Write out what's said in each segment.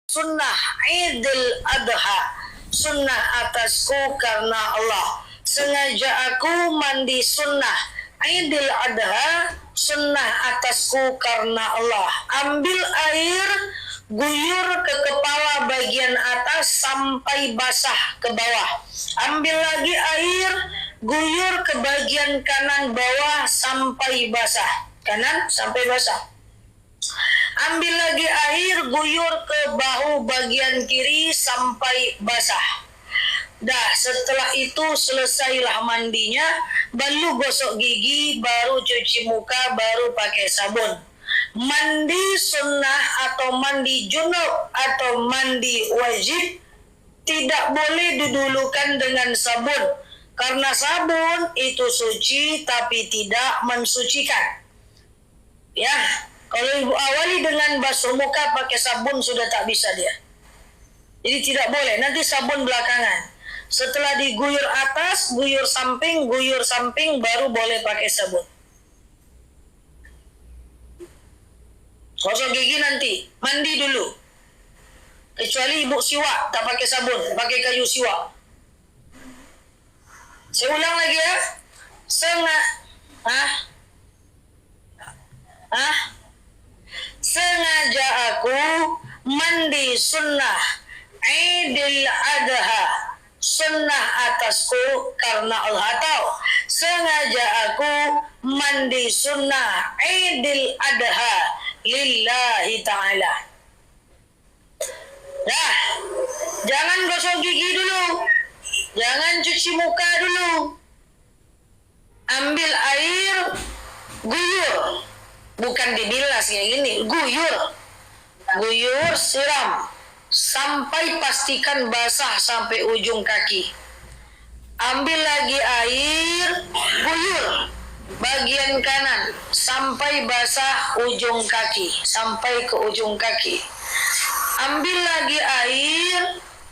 sunnah Idul Adha, sunnah atasku karena Allah. Sengaja aku mandi sunnah Idul Adha, sunnah atasku karena Allah. Ambil air, guyur ke kepala bagian atas sampai basah ke bawah. Ambil lagi air, guyur ke bagian kanan bawah sampai basah. Kanan sampai basah. Ambil lagi air, guyur ke bahu bagian kiri sampai basah. Dah, setelah itu selesailah mandinya, baru gosok gigi, baru cuci muka, baru pakai sabun. Mandi sunnah atau mandi junub atau mandi wajib tidak boleh didulukan dengan sabun, karena sabun itu suci tapi tidak mensucikan. Ya, kalau ibu awali dengan basuh muka pakai sabun sudah tak bisa dia. Jadi tidak boleh, nanti sabun belakangan. Setelah diguyur atas, guyur samping, baru boleh pakai sabun. Gosok gigi nanti, mandi dulu. Kecuali ibu siwak, tak pakai sabun, pakai kayu siwak. Saya ulang lagi ya. Sengaja aku mandi sunnah Idul Adha, sunnah atasku karena Allah. Atau sengaja aku mandi sunnah Idul Adha lillahi ta'ala. Nah, jangan gosok gigi dulu, jangan cuci muka dulu. Ambil air, guyur, bukan dibilas kayak gini, guyur, siram sampai pastikan basah sampai ujung kaki. Ambil lagi air, guyur bagian kanan sampai basah ujung kaki, sampai ke ujung kaki. Ambil lagi air,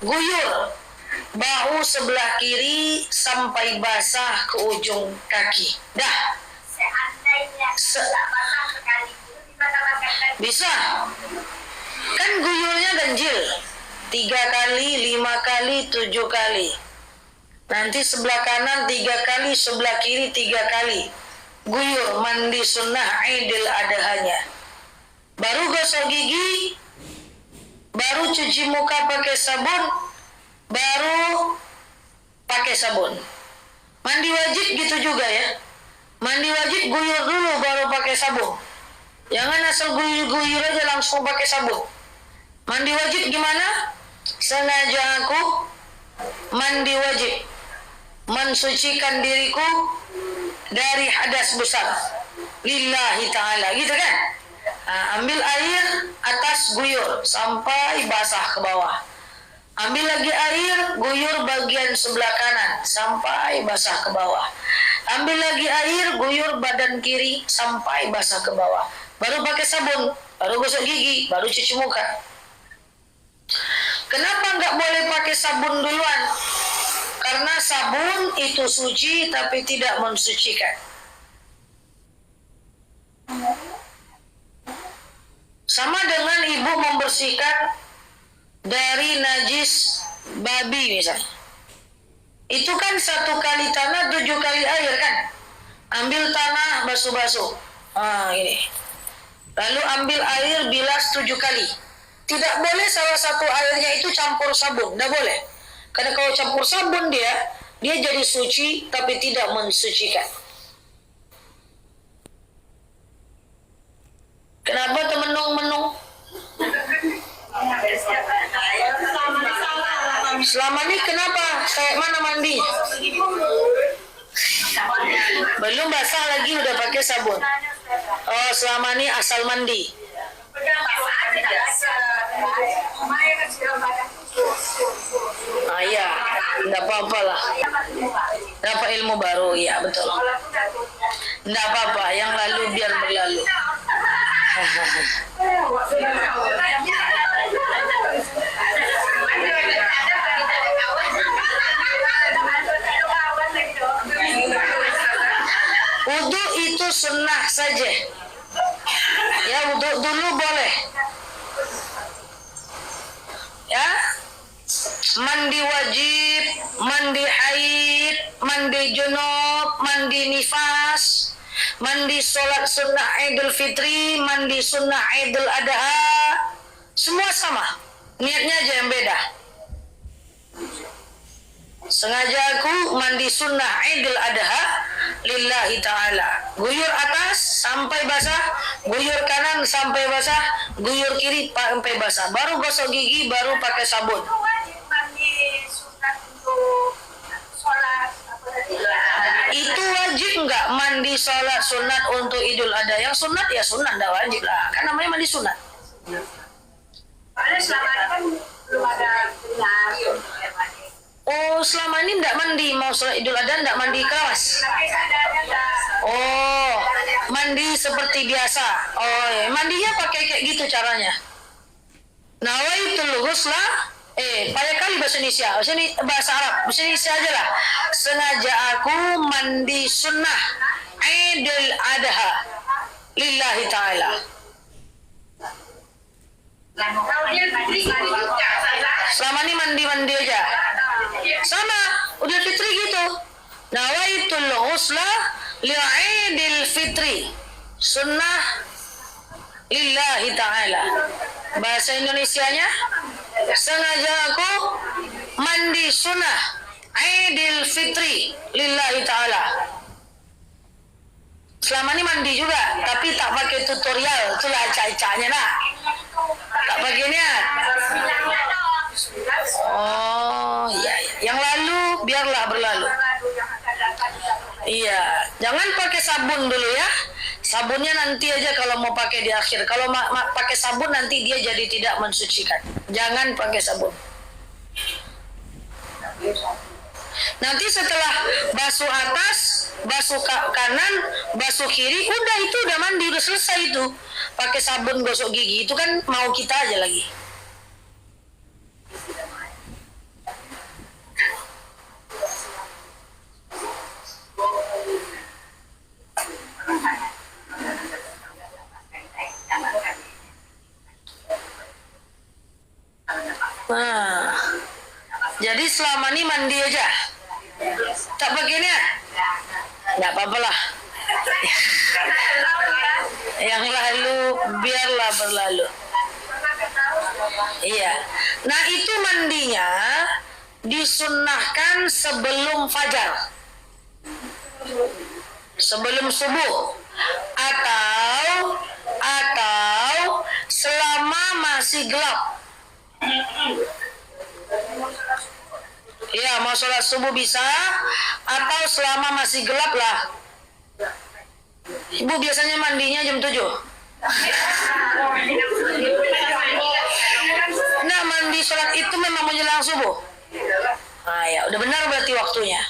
guyur bahu sebelah kiri sampai basah ke ujung kaki. Dah. Bisa. Kan guyurnya ganjil. 3 kali, 5 kali, 7 kali. Nanti sebelah kanan 3 kali, sebelah kiri 3 kali. Guyur mandi sunnah Idul Adhanya. Baru gosok gigi, baru cuci muka pakai sabun, baru pakai sabun. Mandi wajib gitu juga ya. Mandi wajib guyur dulu baru pakai sabun. Jangan asal guyur aja langsung pakai sabun. Mandi wajib gimana? Sengaja aku mandi wajib, mensucikan diriku dari hadas besar lillahi ta'ala, gitu kan? Ambil air, atas guyur sampai basah ke bawah. Ambil lagi air, guyur bagian sebelah kanan sampai basah ke bawah. Ambil lagi air, guyur badan kiri sampai basah ke bawah. Baru pakai sabun, baru gosok gigi, baru cuci muka. Kenapa nggak boleh pakai sabun duluan? Karena sabun itu suci tapi tidak mensucikan. Sama dengan ibu membersihkan dari najis babi misalnya. Itu kan 1 kali tanah 7 kali air kan. Ambil tanah basuh-basuh. Ini. Lalu ambil air bilas 7 kali. Tidak boleh salah satu airnya itu campur sabun. Tidak boleh. Karena kalau campur sabun dia jadi suci tapi tidak mensucikan. Kenapa temenung-menung? Selama ini kenapa? Kayak mana mandi? Belum basah lagi udah pakai sabun. Oh, selama ini asal mandi. Iya, enggak apa-apa lah. Dapat ilmu baru, iya betul. Enggak apa-apa, yang lalu biar berlalu. Wudu itu sunnah saja. Ya, wudu dulu boleh. mandi wajib, mandi haid, mandi junub, mandi nifas, mandi sholat sunnah Idul Fitri, mandi sunnah Idul Adha, semua sama. Niatnya aja yang beda. Sengaja aku mandi sunnah Idul Adha lillahi ta'ala. Guyur atas sampai basah, guyur kanan sampai basah, guyur kiri sampai basah. Baru gosok gigi, baru pakai sabun. Itu wajib nggak mandi sholat sunat untuk Idul Adha? Yang sunat ya sunat, nggak wajib lah. Kan namanya mandi sunat. Selama ini kan belum ada Oh, selama ini nggak mandi, mau sholat Idul Adha nggak mandi kelas? Oh, mandi seperti biasa. Oh, ya. Mandinya pakai kayak gitu caranya. Nawaitul ghusla, banyak kali bahasa Indonesia, bahasa Arab, bahasa Indonesia aja lah. Sengaja aku mandi sunnah Idul Adha lillahi ta'ala. Selama ini mandi aja. Sama, udah fitri gitu. Nawaitul ghusla li'idil fitri. Sunnah lillahi ta'ala. Bahasa Indonesianya, sengaja aku mandi sunnah Idul Fitri lillahi ta'ala. Selama ini mandi juga, tapi tak pakai tutorial. Itulah acak-acaknya nak. Tak pakai niat. Oh, iya. Yang lalu biarlah berlalu. Iya, jangan pakai sabun dulu ya. Sabunnya nanti aja kalau mau pakai di akhir. Kalau pakai sabun nanti dia jadi tidak mensucikan. Jangan pakai sabun. Nanti setelah basuh atas, basuh kanan, basuh kiri, udah itu udah mandi, udah selesai itu. Pakai sabun gosok gigi itu kan mau kita aja lagi. Nah, jadi selama ini mandi aja, tak pakai niat, nggak apa-apa lah. Yang lalu biarlah berlalu. Iya. Nah itu mandinya disunnahkan sebelum fajar, sebelum subuh, atau selama masih gelap. Ya, mau sholat subuh bisa, atau selama masih gelap lah. Ibu biasanya mandinya jam 7. Nah, mandi sholat itu memang menjelang subuh. Nah ya, udah benar berarti waktunya.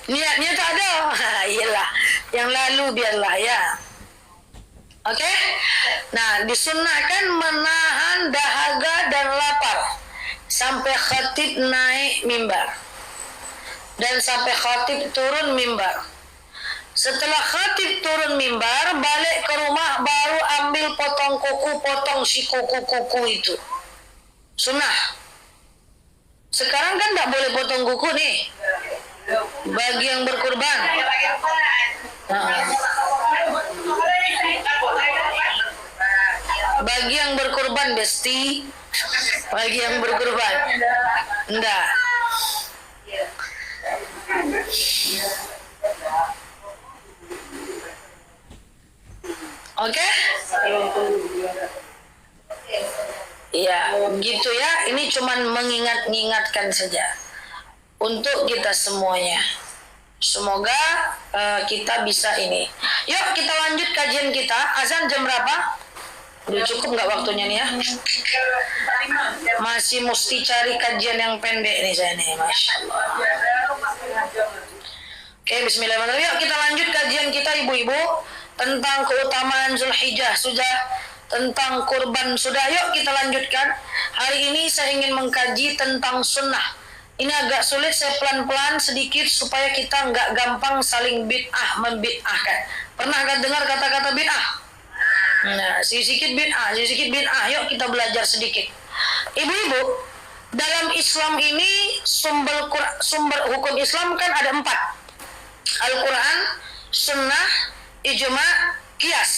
Niatnya tak ada. Iyalah, yang lalu biarlah ya. Oke? Nah, disunnahkan menahan dahaga dan lapar sampai khatib naik mimbar dan sampai khatib turun mimbar. Setelah khatib turun mimbar, balik ke rumah baru ambil potong kuku, potong si kuku-kuku itu. Sunnah. Sekarang kan tak boleh potong kuku nih. Bagi yang berkurban. Bagi yang berkurban, Besti. Bagi yang berkurban. Enggak. Oke? Ya, gitu ya. Ini cuman mengingatkan saja untuk kita semuanya. Semoga kita bisa ini. Yuk kita lanjut kajian kita. Azan jam berapa? Udah cukup nggak waktunya nih ya? Masih mesti cari kajian yang pendek nih saya nih, Masya Allah. Oke, bismillahirrahmanirrahim. Yuk kita lanjut kajian kita ibu-ibu tentang keutamaan Zulhijjah sudah, tentang kurban sudah. Yuk kita lanjutkan. Hari ini saya ingin mengkaji tentang sunnah. Ini agak sulit, saya pelan-pelan sedikit supaya kita nggak gampang saling membid'ahkan. Pernah nggak dengar kata-kata bid'ah? Nah, sedikit bid'ah. Yuk kita belajar sedikit. Ibu-ibu, dalam Islam ini sumber hukum Islam kan ada 4. Al-Quran, sunnah, ijma, qiyas.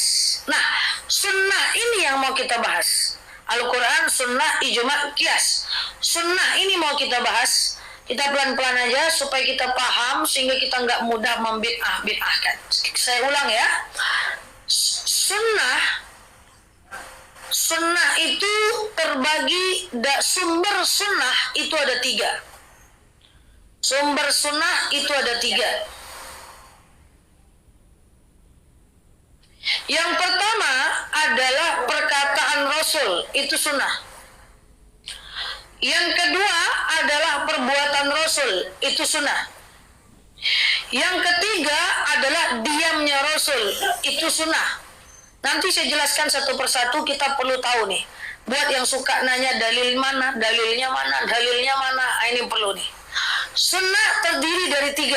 Nah, sunnah ini yang mau kita bahas. Al-Quran, sunnah, ijma, qiyas. Sunnah ini mau kita bahas. Kita pelan-pelan aja supaya kita paham sehingga kita nggak mudah membid'ah-bid'ahkan. Saya ulang ya. Sunnah itu terbagi, sumber sunnah itu ada 3. Sumber sunnah itu ada 3. Yang pertama adalah perkataan Rasul, itu sunnah. Yang kedua adalah perbuatan Rasul, itu sunnah. Yang ketiga adalah diamnya Rasul, itu sunnah. Nanti saya jelaskan satu persatu, kita perlu tahu nih. Buat yang suka nanya dalilnya mana, ini perlu nih. Sunnah terdiri dari 3.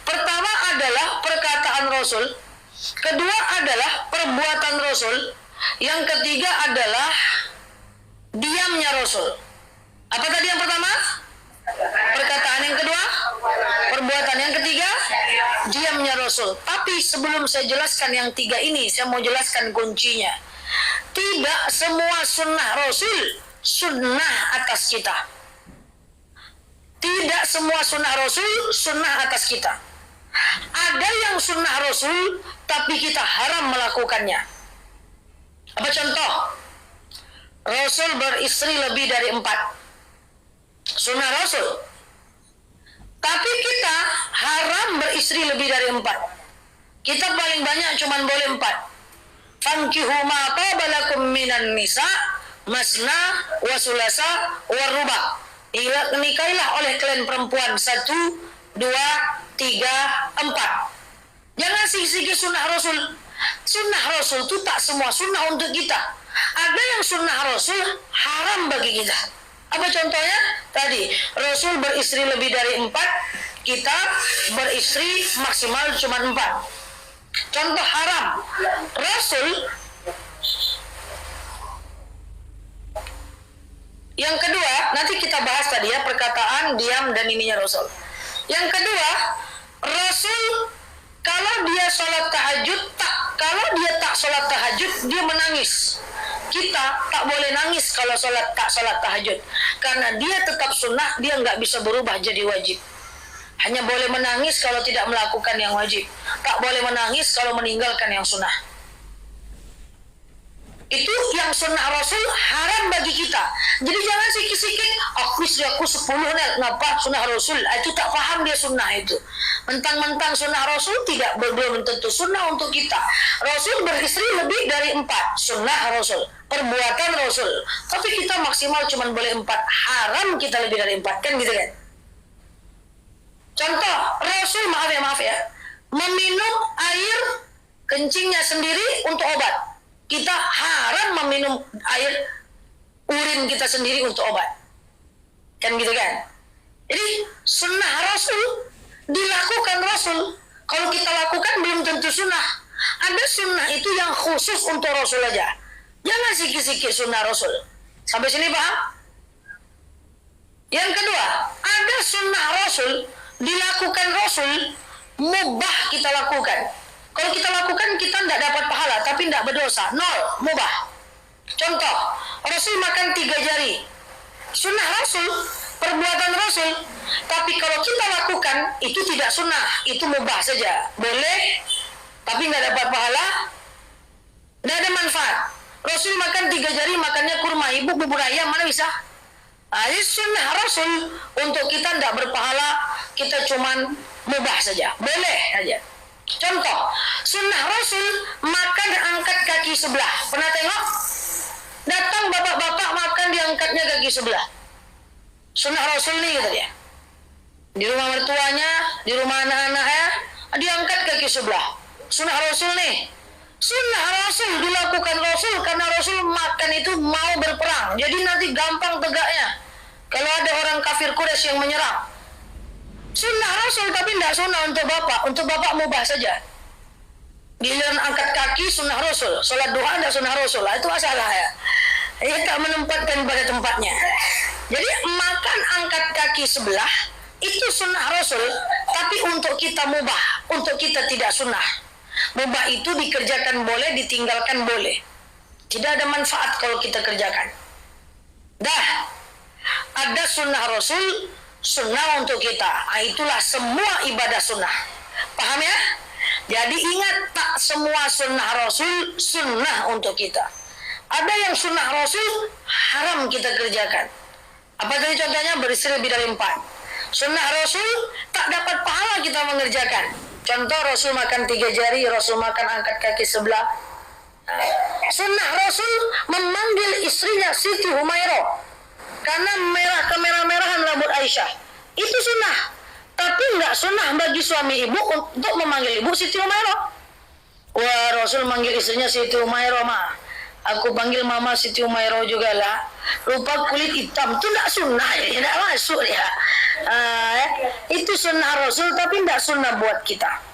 Pertama adalah perkataan Rasul. Kedua adalah perbuatan Rasul. Yang ketiga adalah diamnya Rasul. Apa tadi yang pertama? Perkataan. Yang kedua? Perbuatan. Yang ketiga? Diamnya Rasul. Tapi sebelum saya jelaskan yang 3 ini, saya mau jelaskan kuncinya. Tidak semua sunnah Rasul sunnah atas kita. Tidak semua sunnah Rasul sunnah atas kita. Ada yang sunnah Rasul tapi kita haram melakukannya. Apa contoh? Rasul beristri lebih dari 4. Sunnah Rasul. Tapi kita haram beristri lebih dari 4. Kita paling banyak cuma boleh 4. Fankihu ma qabalakum minan nisa masna wa sulasa wa ruba. Nikailah oleh kalian perempuan 1, 2, 3, 4. Jangan sisi-sisi sunnah Rasul. Sunnah Rasul itu tak semua sunnah untuk kita. Ada yang sunnah Rasul haram bagi kita. Apa contohnya? Tadi, Rasul beristri lebih dari 4, kita beristri maksimal cuma 4. Contoh haram. Rasul, yang kedua, nanti kita bahas tadi ya, perkataan, diam, dan ininya Rasul. Yang kedua, Rasul, kalau dia sholat tahajud, kalau dia tak sholat tahajud, dia menangis. Kita tak boleh nangis kalau tak sholat tahajud, karena dia tetap sunnah, dia nggak bisa berubah jadi wajib. Hanya boleh menangis kalau tidak melakukan yang wajib. Tak boleh menangis kalau meninggalkan yang sunnah. Itu yang sunnah Rasul haram bagi kita. Jadi jangan sikit-sikit, istri aku 10 nih, ngapa sunnah Rasul? Itu tak paham dia sunnah itu. Mentang-mentang sunnah Rasul belum tentu sunnah untuk kita. Rasul beristri lebih dari 4, sunnah Rasul, perbuatan Rasul. Tapi kita maksimal cuma boleh 4, haram kita lebih dari 4, kan gitu kan? Contoh, Rasul maaf ya, meminum air kencingnya sendiri untuk obat. Kita haram meminum air urin kita sendiri untuk obat. Kan gitu kan? Jadi sunnah Rasul dilakukan Rasul. Kalau kita lakukan belum tentu sunnah. Ada sunnah itu yang khusus untuk Rasul aja. Jangan sikit-sikit sunnah Rasul. Sampai sini paham? Yang kedua, ada sunnah Rasul dilakukan Rasul, mubah kita lakukan. Kalau kita lakukan, kita tidak dapat pahala, tapi tidak berdosa. 0, mubah. Contoh, Rasul makan 3 jari. Sunnah Rasul, perbuatan Rasul. Tapi kalau kita lakukan, itu tidak sunnah. Itu mubah saja. Boleh, tapi tidak dapat pahala. Tidak ada manfaat. Rasul makan 3 jari, makannya kurma. Ibu bubur ayam, mana bisa? Ini sunnah Rasul. Untuk kita tidak berpahala, kita cuman mubah saja. Boleh saja. Contoh, sunnah Rasul makan angkat kaki sebelah. Pernah tengok? Datang bapak-bapak makan diangkatnya kaki sebelah. Sunnah Rasul nih gitu dia. Di rumah mertuanya, di rumah anak-anaknya, diangkat kaki sebelah. Sunnah Rasul nih. Sunnah Rasul dilakukan Rasul karena Rasul makan itu mau berperang. Jadi nanti gampang tegaknya. Kalau ada orang kafir Quraisy yang menyerang. Sunnah Rasul tapi tidak sunnah untuk bapak mubah saja. Giliran angkat kaki sunnah Rasul, sholat duha tidak sunnah Rasul, itu masalah ya. tak menempatkan pada tempatnya. Jadi makan angkat kaki sebelah itu sunnah Rasul, tapi untuk kita mubah, untuk kita tidak sunnah. Mubah itu dikerjakan boleh, ditinggalkan boleh. Tidak ada manfaat kalau kita kerjakan. Dah, ada sunnah Rasul, sunnah untuk kita. Itulah semua ibadah sunnah. Paham ya? Jadi ingat, tak semua sunnah Rasul sunnah untuk kita. Ada yang sunnah Rasul haram kita kerjakan. Apa tadi contohnya? Beristri lebih dari 4. Sunnah Rasul tak dapat pahala kita mengerjakan. Contoh, Rasul makan 3 jari, Rasul makan angkat kaki sebelah. Sunnah Rasul memanggil istrinya Siti Humairah karena kemerah-merahan rambut Aisyah. Itu sunnah. Tapi enggak sunnah bagi suami ibu untuk memanggil ibu Siti Humairah. Wah, Rasul manggil istrinya Siti Humairah, mah. Aku panggil mama Siti Humairah juga lah. Rupa kulit hitam itu enggak sunnah, ya, enggak masuk ya. Itu sunnah Rasul tapi enggak sunnah buat kita.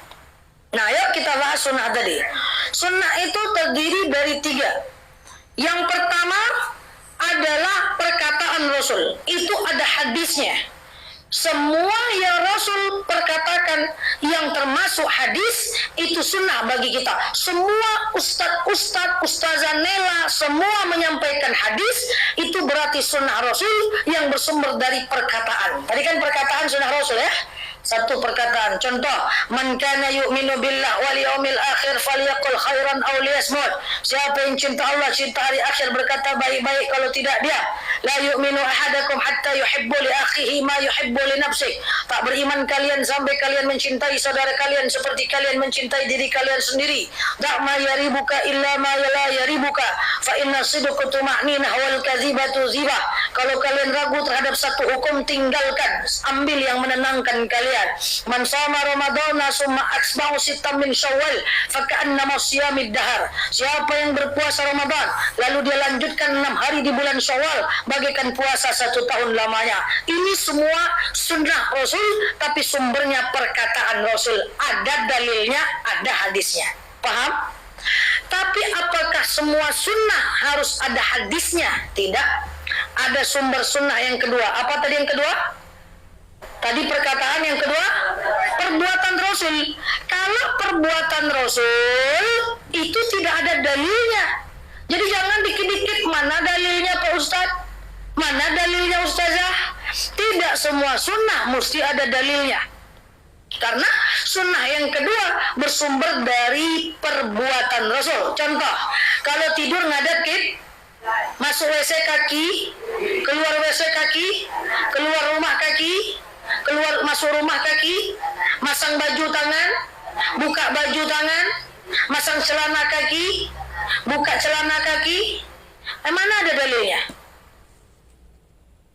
Nah, yuk kita bahas sunnah tadi. Sunnah itu terdiri dari 3. Yang pertama adalah perkataan Rasul. Itu ada hadisnya. Semua yang Rasul perkatakan yang termasuk hadis itu sunnah bagi kita. Semua ustazah Nela semua menyampaikan hadis itu berarti sunnah Rasul yang bersumber dari perkataan. Tadi kan perkataan sunnah Rasul ya. Satu perkataan, contoh, man kana yu'minu billah wal yaumil akhir falyaqul khairan aw liyasmut. Siapa yang cinta Allah, cinta hari akhir, berkata baik-baik, kalau tidak dia. La yu'minu ahadakum hatta yuhibbu li akhihi ma yuhibbu li nafsihi. Tak beriman kalian sampai kalian mencintai saudara kalian seperti kalian mencintai diri kalian sendiri. Da' ma yaribuka illa ma la yaribuka fa inna sidqa tuma'ninah wal kadzibatu zibah. Kalau kalian ragu terhadap satu hukum, tinggalkan, ambil yang menenangkan kalian. Man shoma ramadhana summa atba'u sittan min syawal faka'annama siyamid dahar. Siapa yang berpuasa Ramadan lalu dia lanjutkan 6 hari di bulan Syawal bagaikan puasa 1 tahun lamanya. Ini semua sunnah Rasul tapi sumbernya perkataan Rasul. Ada dalilnya, ada hadisnya. Paham? Tapi apakah semua sunnah harus ada hadisnya? Tidak. Ada sumber sunnah yang kedua. Apa tadi yang kedua? Tadi perkataan, yang kedua perbuatan Rasul. Kalau perbuatan Rasul itu tidak ada dalilnya. Jadi jangan dikit-dikit mana dalilnya Pak Ustadz, mana dalilnya Ustazah. Tidak semua sunnah mesti ada dalilnya. Karena sunnah yang kedua bersumber dari perbuatan Rasul. Contoh, kalau tidur ngadep masuk WC kaki, keluar WC kaki, keluar rumah kaki, keluar masuk rumah kaki, masang baju tangan, buka baju tangan, masang celana kaki, buka celana kaki. Mana ada dalilnya?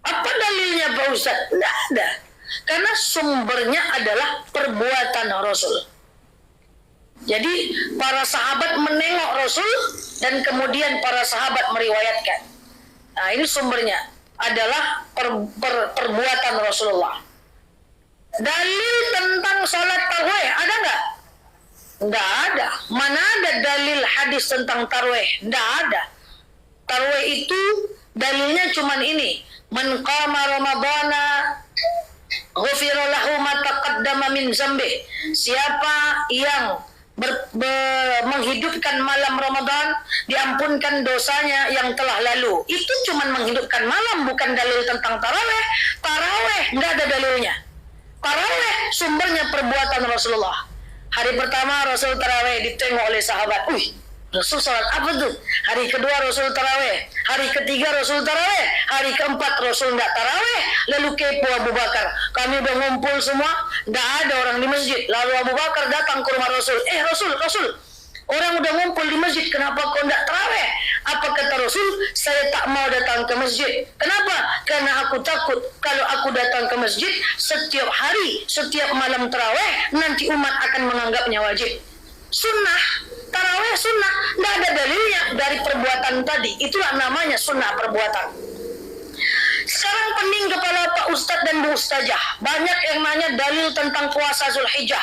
Apa dalilnya Pak Ustaz? Tidak ada. Karena sumbernya adalah perbuatan Rasul. Jadi para sahabat menengok Rasul dan kemudian para sahabat meriwayatkan. Nah, ini sumbernya adalah perbuatan Rasulullah. Dalil tentang sholat tarawih ada nggak? Nggak ada. Mana ada dalil hadis tentang tarawih? Nggak ada. Tarawih itu dalilnya cuman ini. Man qama ramadhana ghufira lahu ma taqaddama min dzambi. Siapa yang menghidupkan malam Ramadan, diampunkan dosanya yang telah lalu. Itu cuman menghidupkan malam, bukan dalil tentang tarawih. Tarawih nggak ada dalilnya. Tarawih sumbernya perbuatan Rasulullah. Hari pertama Rasul tarawih ditengok oleh sahabat. Rasul salat apa tuh? Hari kedua Rasul tarawih, hari ketiga Rasul tarawih, hari keempat Rasul nggak tarawih. Lalu kepo Abu Bakar, kami udah ngumpul semua, nggak ada orang di masjid. Lalu Abu Bakar datang ke rumah Rasul. Rasul, orang udah ngumpul di masjid, kenapa kau nggak tarawih? Apa kata Rasul? Saya tak mau datang ke masjid. Kenapa? Karena aku takut kalau aku datang ke masjid setiap hari, setiap malam tarawih, nanti umat akan menganggapnya wajib. Sunnah, tarawih sunnah, tidak ada dalilnya dari perbuatan tadi. Itulah namanya sunnah perbuatan. Sekarang pening kepala Pak Ustadz dan Bu Ustazah. Banyak yang nanya dalil tentang puasa Zulhijjah.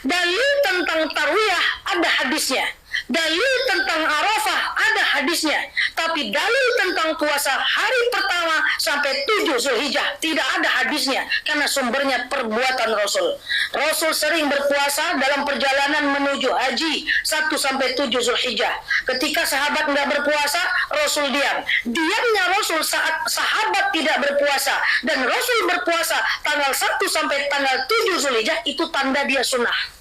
Dalil tentang tarawih ada hadisnya. Dalil tentang Arafah ada hadisnya, tapi dalil tentang puasa hari pertama sampai 7 Zulhijjah tidak ada hadisnya, karena sumbernya perbuatan Rasul. Rasul sering berpuasa dalam perjalanan menuju haji 1 sampai 7 Zulhijjah. Ketika sahabat tidak berpuasa, Rasul diam. Diamnya Rasul saat sahabat tidak berpuasa dan Rasul berpuasa tanggal 1 sampai tanggal 7 Zulhijjah, itu tanda dia sunnah.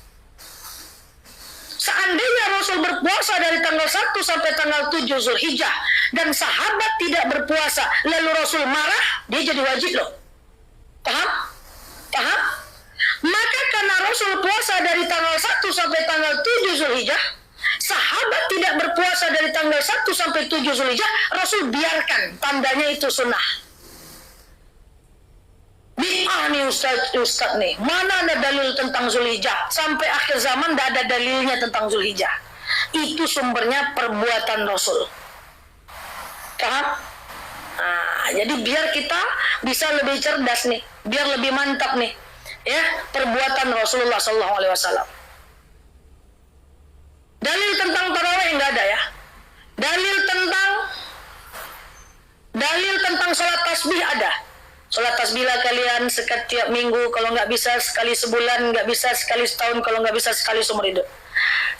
Seandainya Rasul berpuasa dari tanggal 1 sampai tanggal 7 Zulhijjah dan sahabat tidak berpuasa, lalu Rasul marah, dia jadi wajib loh. Paham? Paham? Maka karena Rasul puasa dari tanggal 1 sampai tanggal 7 Zulhijjah, sahabat tidak berpuasa dari tanggal 1 sampai 7 Zulhijjah, Rasul biarkan, tandanya itu sunnah. Bid'ah nih Ustaz nih, mana ada dalil tentang Zulhijjah? Sampai akhir zaman tidak ada dalilnya tentang Zulhijjah. Itu sumbernya perbuatan Rasul. Paham? Nah, jadi biar kita bisa lebih cerdas nih, biar lebih mantap nih, ya, perbuatan Rasulullah SAW. Dalil tentang tarawih nggak ada ya. Dalil tentang sholat tasbih ada. Sholat tasbihlah kalian setiap minggu, kalau nggak bisa sekali sebulan, nggak bisa sekali setahun, kalau nggak bisa sekali seumur hidup.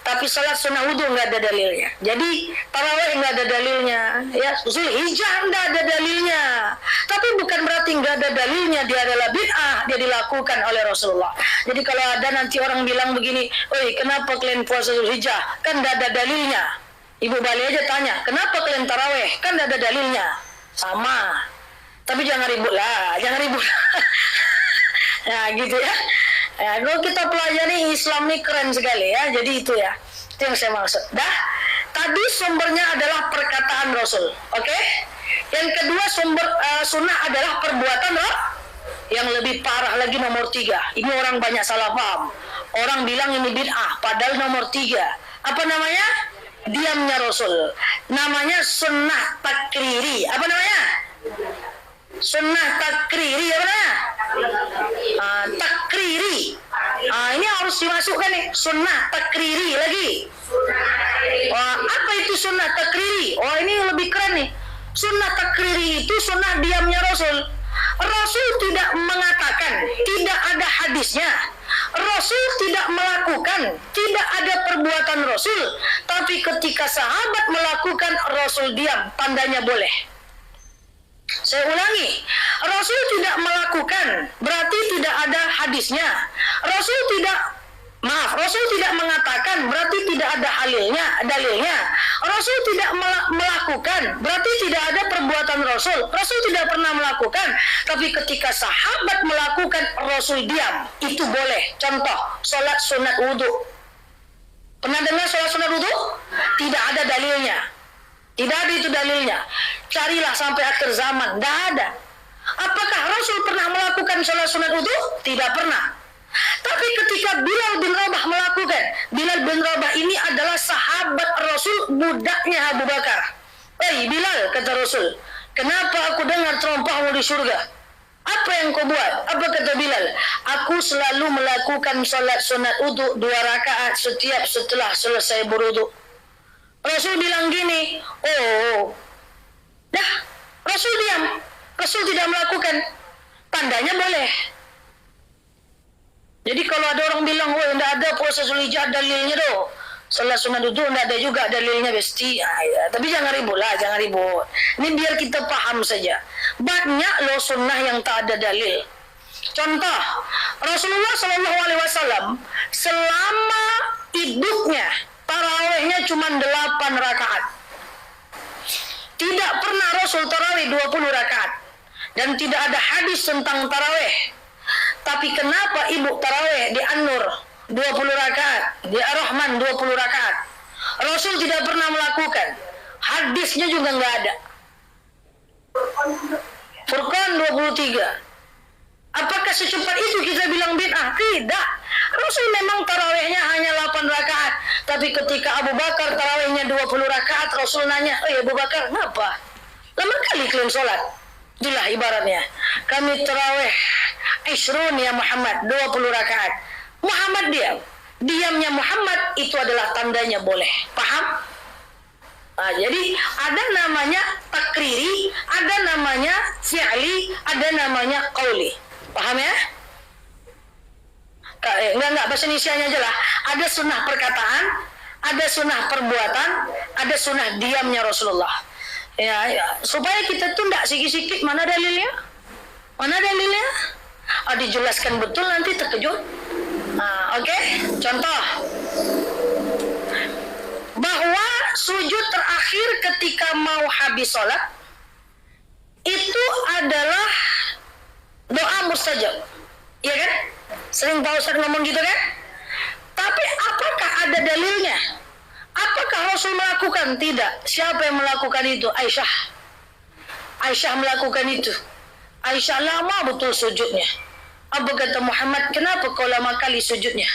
Tapi sholat sunnah wudhu nggak ada dalilnya. Jadi tarawih nggak ada dalilnya, ya. Zulhijjah nggak ada dalilnya. Tapi bukan berarti nggak ada dalilnya dia adalah bid'ah, dia dilakukan oleh Rasulullah. Jadi kalau ada nanti orang bilang begini, oi kenapa kalian puasa Zulhijjah? Kan nggak ada dalilnya. Ibu balik aja tanya, kenapa kalian tarawih? Kan nggak ada dalilnya. Sama. Tapi jangan ribut lah, jangan ribut. Nah gitu ya. Ya, kalau kita pelajari Islam ini keren sekali ya. Jadi itu ya, itu yang saya maksud. Dah, tadi sumbernya adalah perkataan Rasul, oke? Yang kedua sumber sunnah adalah perbuatan loh. Yang lebih parah lagi nomor 3. Ini orang banyak salah paham. Orang bilang ini bid'ah, padahal nomor 3. Apa namanya? Diamnya Rasul. Namanya sunnah takriri. Apa namanya? Sunnah takriri, apa namanya? Takriri. Ini harus dimasukkan nih, sunnah takriri lagi. Wah, apa itu sunnah takriri? Oh, ini lebih keren nih. Sunnah takriri itu sunnah diamnya Rasul. Rasul tidak mengatakan, tidak ada hadisnya. Rasul tidak melakukan, tidak ada perbuatan Rasul. Tapi ketika sahabat melakukan, Rasul diam, tandanya boleh. Saya ulangi, Rasul tidak melakukan, berarti tidak ada hadisnya. Rasul tidak mengatakan, berarti tidak ada dalilnya. Rasul tidak melakukan, berarti tidak ada perbuatan Rasul. Rasul tidak pernah melakukan, tapi ketika sahabat melakukan, Rasul diam. Itu boleh. Contoh, sholat sunat wudhu. Pernah dengar sholat sunat wudhu? Tidak ada dalilnya. Tidak ada itu dalilnya. Carilah sampai akhir zaman. Tidak ada. Apakah Rasul pernah melakukan sholat sunat wudhu? Tidak pernah. Tapi ketika Bilal bin Rabah melakukan, Bilal bin Rabah ini adalah sahabat Rasul, budaknya Abu Bakar. Hei Bilal, kata Rasul, kenapa aku dengar terompahmu di surga? Apa yang kau buat? Apa kata Bilal? Aku selalu melakukan sholat sunat wudhu 2 rakaat setiap setelah selesai berwudhu. Rasul bilang gini, oh, dah, Rasul diam, Rasul tidak melakukan, tandanya boleh. Jadi kalau ada orang bilang, oh, tidak ada puasa Zulhijjah dalilnya doh, salat sunat wudhu tidak ada juga dalilnya besti. Ya. Tapi jangan ribut lah, jangan ribut. Ini biar kita paham saja. Banyak loh sunnah yang tak ada dalil. Contoh, Rasulullah SAW selama hidupnya tarawihnya cuma 8 rakaat. Tidak pernah Rasul tarawih 20 rakaat. Dan tidak ada hadis tentang tarawih. Tapi kenapa ibu tarawih di An-Nur 20 rakaat, di Ar-Rahman 20 rakaat? Rasul tidak pernah melakukan. Hadisnya juga nggak ada. Furqan 23. Apakah secepat itu kita bilang bid'ah? Tidak. Rasul memang tarawihnya hanya 8 rakaat. Tapi ketika Abu Bakar tarawihnya 20 rakaat, Rasul nanya, oh Abu Bakar, kenapa? Lama kali kalian sholat? Itulah ibaratnya. Kami tarawih Ishrun ya Muhammad, 20 rakaat. Muhammad diam. diamnya Muhammad itu adalah tandanya boleh. Paham? Nah, jadi ada namanya takriri, ada namanya fi'li, ada namanya qauli. Paham ya? Enggak, bahasa Indonesianya aja lah. Ada sunnah perkataan, ada sunnah perbuatan, ada sunnah diamnya Rasulullah. Ya, supaya kita tuh enggak sikit-sikit mana dalilnya? Mana dalilnya? Dijelaskan betul nanti terkejut. Nah, oke. Contoh. Bahwa sujud terakhir ketika mau habis sholat itu adalah doa mustajab. Iya kan? Sering Pak Ustaz ngomong gitu kan? Tapi apakah ada dalilnya? Apakah Rasul melakukan? Tidak. Siapa yang melakukan itu? Aisyah. Aisyah melakukan itu. Aisyah lama betul sujudnya. Apa kata Muhammad? Kenapa kau lama kali sujudnya?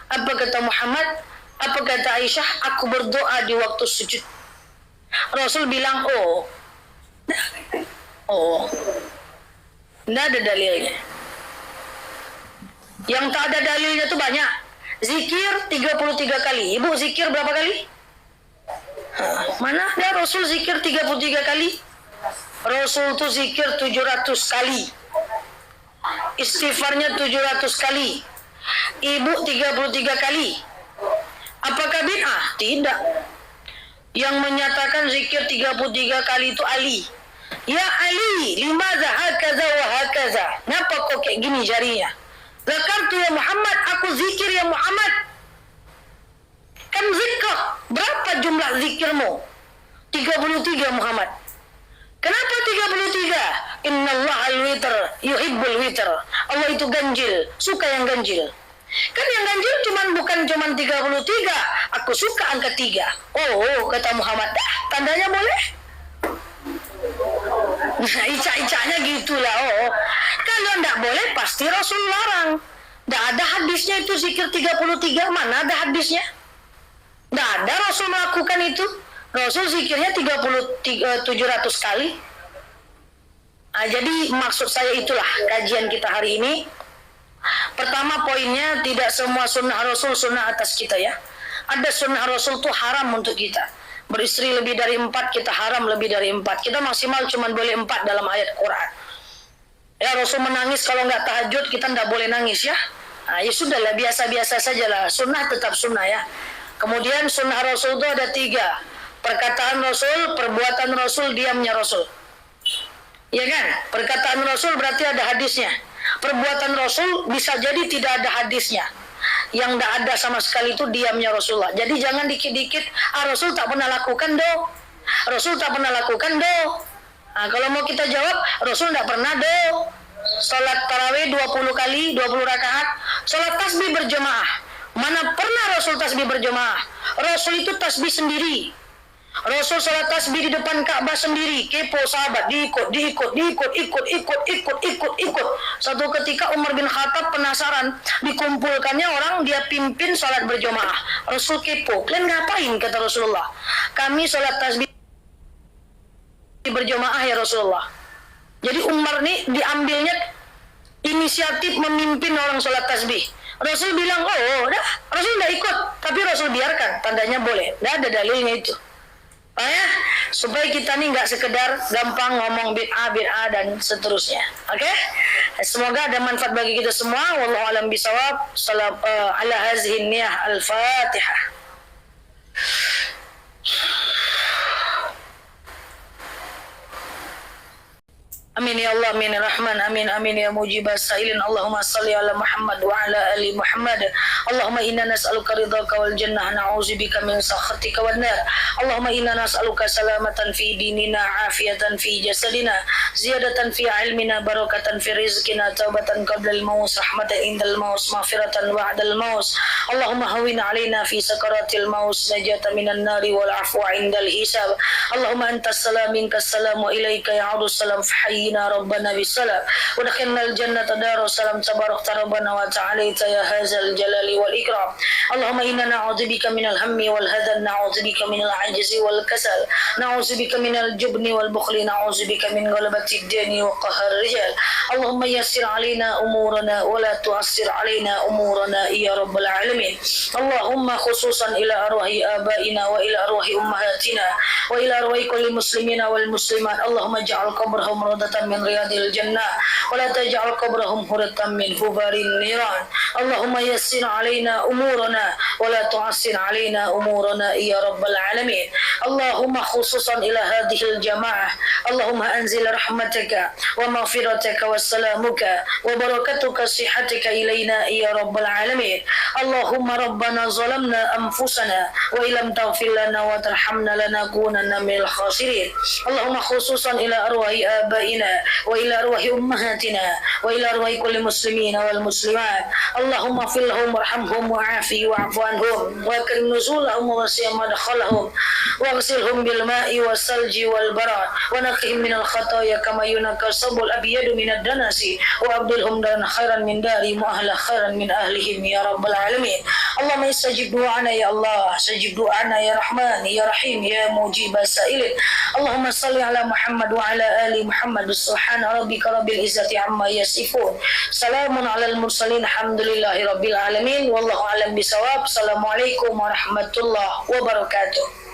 Apa kata Muhammad? Apa kata Aisyah? Aku berdoa di waktu sujud. Rasul bilang, tidak ada dalilnya. Yang tak ada dalilnya itu banyak. Zikir 33 kali. Ibu zikir berapa kali? Mana ada Rasul zikir 33 kali? Rasul itu zikir 700 kali. Istighfarnya 700 kali. Ibu 33 kali. Apakah bid'ah? Tidak. Yang menyatakan zikir 33 kali itu Ali. Ya Ali, limadha hakaza wa hakaza. Kenapa kok kayak gini jarinya? Zakartu ya Muhammad, aku zikir ya Muhammad. Kan zikr. Berapa jumlah zikirmu? 33 Muhammad. Kenapa 33? Innallaha al-witr, yuhibbul witr. Allah itu ganjil, suka yang ganjil. Kan yang ganjil bukan cuman 33. Aku suka angka 3. Kata Muhammad, tandanya boleh. Nah, icak-icaknya gitulah. Kalau enggak boleh pasti Rasul larang. Enggak ada hadisnya itu zikir 33. Mana ada hadisnya? Enggak ada Rasul melakukan itu. Rasul zikirnya 700 kali. Nah, jadi maksud saya itulah kajian kita hari ini. Pertama poinnya, tidak semua sunnah Rasul sunnah atas kita ya. Ada sunnah Rasul itu haram untuk kita. Beristri lebih dari 4, kita haram lebih dari 4. Kita maksimal cuma boleh 4 dalam ayat Quran. Ya, Rasul menangis kalau nggak tahajud, kita nggak boleh nangis ya. Nah, ya sudahlah, biasa-biasa sajalah. Sunnah tetap sunnah ya. Kemudian sunnah Rasul itu ada 3. Perkataan Rasul, perbuatan Rasul, diamnya Rasul. Ya kan? Perkataan Rasul berarti ada hadisnya. Perbuatan Rasul bisa jadi tidak ada hadisnya. Yang tidak ada sama sekali itu diamnya Rasulullah. Jadi jangan dikit-dikit, Rasul tak pernah lakukan doh. Rasul tak pernah lakukan doh. Nah, kalau mau kita jawab, Rasul tidak pernah doh. Salat tarawih 20 kali, 20 rakaat. Salat tasbih berjemaah. Mana pernah Rasul tasbih berjemaah? Rasul itu tasbih sendiri. Rasul salat tasbih di depan Ka'bah sendiri. Kepo sahabat, diikut. Satu ketika Umar bin Khattab penasaran, dikumpulkannya orang, dia pimpin salat berjamaah. Rasul kepo, kalian ngapain? Kata Rasulullah, kami salat tasbih berjamaah ya Rasulullah. Jadi Umar nih diambilnya inisiatif memimpin orang salat tasbih. Rasul bilang, dah, Rasul tidak ikut, tapi Rasul biarkan, tandanya boleh. Tidak ada dalilnya itu. Ya, supaya kita nih nggak sekedar gampang ngomong bid'ah dan seterusnya. Oke? Semoga ada manfaat bagi kita semua. Wallahu a'lam bishawab. Salam ala hazihi niyah al-Fatihah. Amin ya Allah, amin ya Rahman, amin amin ya mujibas sa'ilin. Allahumma salli ala Muhammad wa ala ali Muhammad. Allahumma inna nas'aluka ridhaka wal jannah, na'udzubika min sakhatika wan nar. Allahumma inna nas'aluka salamatan fi dinina, afiyatan fi jasadina, ziyadatan fi ilmina, barakatan fi rizqina, taubatan qabla al-maut, rahmatan indal maut, maghfiratan ba'da al-maut. Allahumma hawwin 'alaina fi sakaratil maut, najatan minan nari wal 'afwa indal hisab. Allahumma antas salam minkas salam wa ilaika ya'udus salam, fa hayya نبينا ربنا بالسلام ودخلنا الجنة دار السلام تبارك ربنا وتعالى يا هذا الجلال والإكرام اللهم إنا نعوذ بك من الهم والهذل نعوذ بك من العجز والكسل نعوذ بك من الجبن والبخل نعوذ بك من غلبة الدين وقهر الرجال اللهم يسر علينا أمورنا ولا تعسر علينا أمورنا يا رب العالمين اللهم خصوصا إلى أرواح آبائنا وإلى أرواح أمهاتنا وإلى أرواح كل المسلمين والمسلمات اللهم اجعل قبرهم روضة من رياض الجنة ولا تجعل قبرهم هرة من فبار النيران اللهم يسر علينا أمورنا ولا تعسر علينا أمورنا يا رب العالمين اللهم خصوصا إلى هذه الجماعة اللهم أنزل رحمتك ومغفرتك وسلامك وبركتك صحتك إلينا يا رب العالمين اللهم ربنا ظلمنا أنفسنا وإن لم تغفر لنا وترحمنا لنكونن من الخاسرين اللهم خصوصا إلى أرواح آبائنا وإلى أرواح أمهاتنا وإلى أرواح كل المسلمين والمسلمات اللهم اغفر لهم وارحمهم وعافي واعف عنهم واكرم نزولهم ووسع مدخلهم واغسلهم بالماء والثلج والبرد ونقهم من الخطايا كما ينقى الثوب الأبيض من الدنس وأبدلهم دارا خيرا من دارهم وأهلا خيرا من أهلهم يا رب العالمين اللهم استجب دعانا يا الله استجب دعانا يا رحمن يا رحيم يا مجيب السائلين اللهم صل على محمد وعلى آل محمد سبحان ربك رب العزة عما يصفون سلام على المرسلين الحمد لله رب العالمين والله أعلم بالصواب السلام عليكم ورحمة الله وبركاته